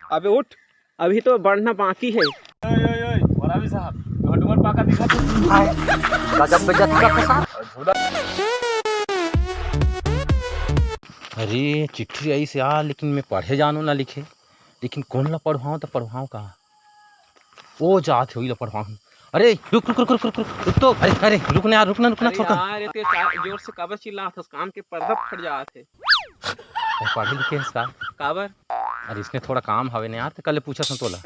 अबे उठ, अभी तो बढ़ना बाकी है। मोरावी साहब ढोंडुमर पाका दिखा तो गजब बेइज्जती का फंसा। अरे चिट्ठी आई से यार, लेकिन मैं पढ़े जानू ना लिखे, लेकिन कौन ला पढ़वाऊँ तो पढ़वाऊँ कहाँ? वो जात हुई ला पढ़वाऊँ। अरे रुक रुक रुक रुक रुक रुक तो, अरे अरे रुकना यार, रुकना रुकना छोड़ कर। यार ये जोर से काबर चिल्ला था, काम के पर्दा फट जाते। पढ़े लिखे इसका काबर? अरे इसमें थोड़ा काम हवे ना यार, तो कल पूछा था तोला।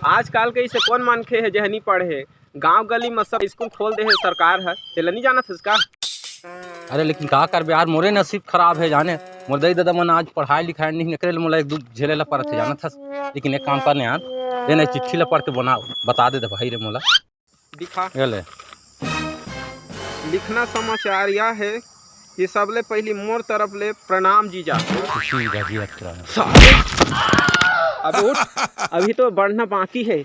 आजकल के इसे कौन मानखे है जहनी पढ़े, गांव गली में सब स्कूल खोल दे है सरकार है, तेला नहीं जाना था इसका। अरे लेकिन का कर यार, मोरे नसीब खराब है जाने, मोर दाई दादा मन आज पढ़ाई लिखाई नहीं निकले, मोला एक दुख झेले ला पड़त है जाना था। लेकिन एक काम करने यार, ये नहीं चिट्ठी ला पढ़ के बता दे भाई रे मोला। दिखा ले लिखना समाचार यह है कि सबले पहली मोर तरफ ले प्रणाम जीजा। अबे उठ, अभी तो बढ़ना बाकी है।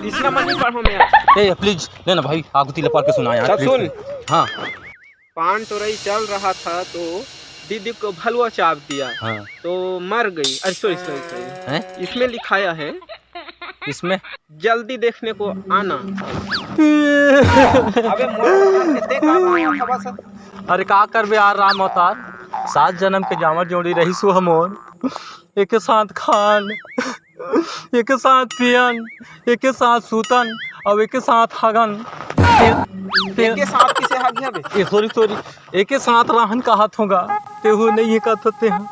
इसका मन नहीं पढ़ो मैं। ए प्लीज लेना भाई, आगुती ला पढ़ के सुना यार। सुन। हाँ। पान तोरई चल रहा था तो दीदी को भलुआ चाप दिया। हाँ। तो मर गई। अरे सॉरी इसमें लिखाया है, इसमें जल्दी देखने को आना। अबे अरे का करबे यार, राम अवतार 7 जन्म के जामर जोड़ी रही सु हमोर, एक साथ खान, एक साथ पियन, एक साथ सूतन और एक साथ हगन। एक साथ किसे हग है बे? सॉरी एक साथ रहन का हाथ होगा, तेहू नहीं है कहते हैं।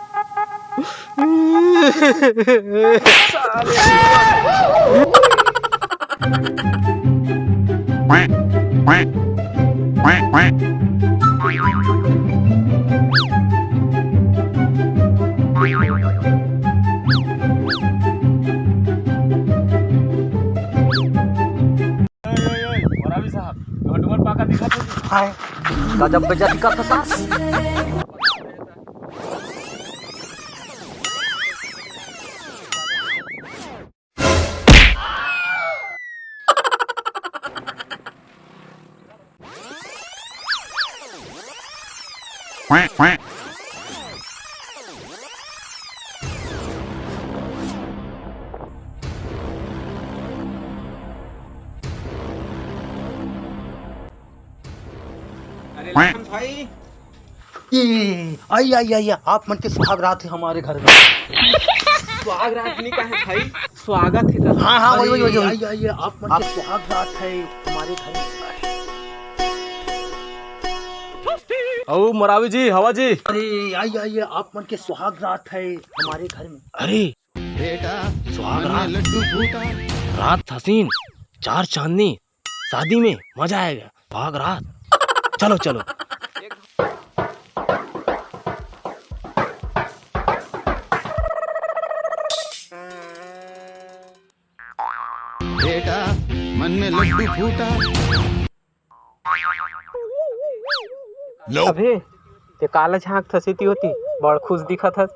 मोरावी साहब ढोंडुमर पाका दिखा तो गजब बेइज्जती का फंसा। अरे लखन भाई, आई आप मन के सुहाग रात है हमारे घर में। स्वागत नहीं का है भाई, स्वागत है का। हाँ वही आइए आप मन के सुहाग रात है हमारे घर में। ओ मोरावी जी, हवा जी। अरे आइए आप मन के सुहाग रात है हमारे घर में। अरे बेटा सुहाग मन में लड्डू फूटा। रात हसीन, 4 चांदनी, शादी में मजा आएगा। सुहाग रात, चलो चलो। बेटा मन में लड्डू फूटा। अबे ते काला झांक थसीती होती, बड़ खुश दिखत हस।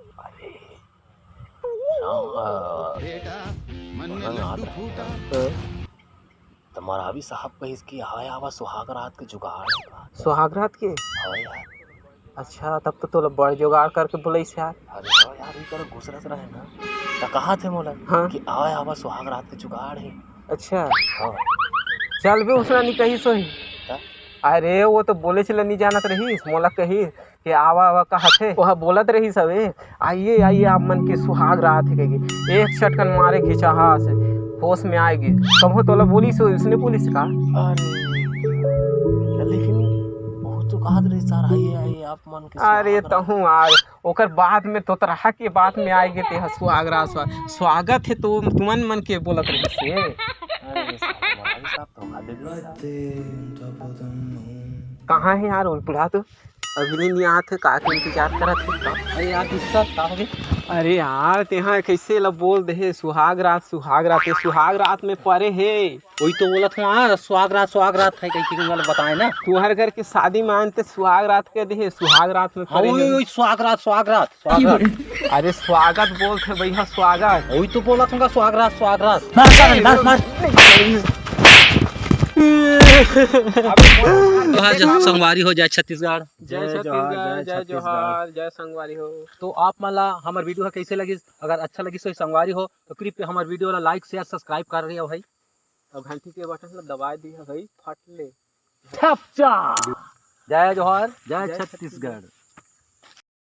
बेटा मन में लड्डू फूटा। तुम्हारा भी साहब कही इसकी आया आवा सुहाग रात के जुगाड़। सुहाग रात के? यार अच्छा तब तो तोला बड़ जुगाड़ करके बोलैस यार। अरे यार ये कर घुसरत रहे ना, तो कहा थे मोला हाँ? कि आवा आवा सुहाग रात के जुगाड़ है। अच्छा हाँ। चल बे उसना नहीं कही सोही। हाँ? अरे वो तो बोले चला नहीं जानत रही, मोला कही कि आवा आवा कहा थे, वह बोलत रही सबे आइए आइए आप मन के सुहाग रात है कहेगी। एक छटकन मारे घिचाहा से होश में आएगी। कहो तोला बोली सो, उसने बोली से का? लेकिन वो तो कहा रही सर आइए आप मन के। अरे तहूँ यार ओकर बाद में तो तरह के बात में आएगे ते सुहाग रात स्वागत है तो तुमन मन के बोलत रही से। कहाँ है यार बुढ़ा, तो अभी नहीं आते का के इंतजार करत है। अरे यार किसका का हो गया? अरे यार तेहा कैसे ला बोल दे सुहाग रात सुहाग रात में परे है। वही तो बोला था सुहाग रात है कहीं वाला बताए ना। तुम्हारे घर के शादी में आनते सुहाग रात के दे, सुहाग रात में परे है। सुहाग रात। अरे स्वागत बोलते भैया, स्वागत। वही तो बोला था सुहाग रात। संगवारी हो जाए छत्तीसगढ़। जय छत्तीसगढ़, जय जोहार, जय संगवारी हो। तो आप मला हमार वीडियो है कैसे लगी, अगर अच्छा लगी तो संगवारी हो तो कृपया हमार वीडियो ला लाइक शेयर सब्सक्राइब कर रही हो भाई, और घंटी के बटन ला दबा दिया भाई, फट ले। जय जोहार, जय छत्तीसगढ़।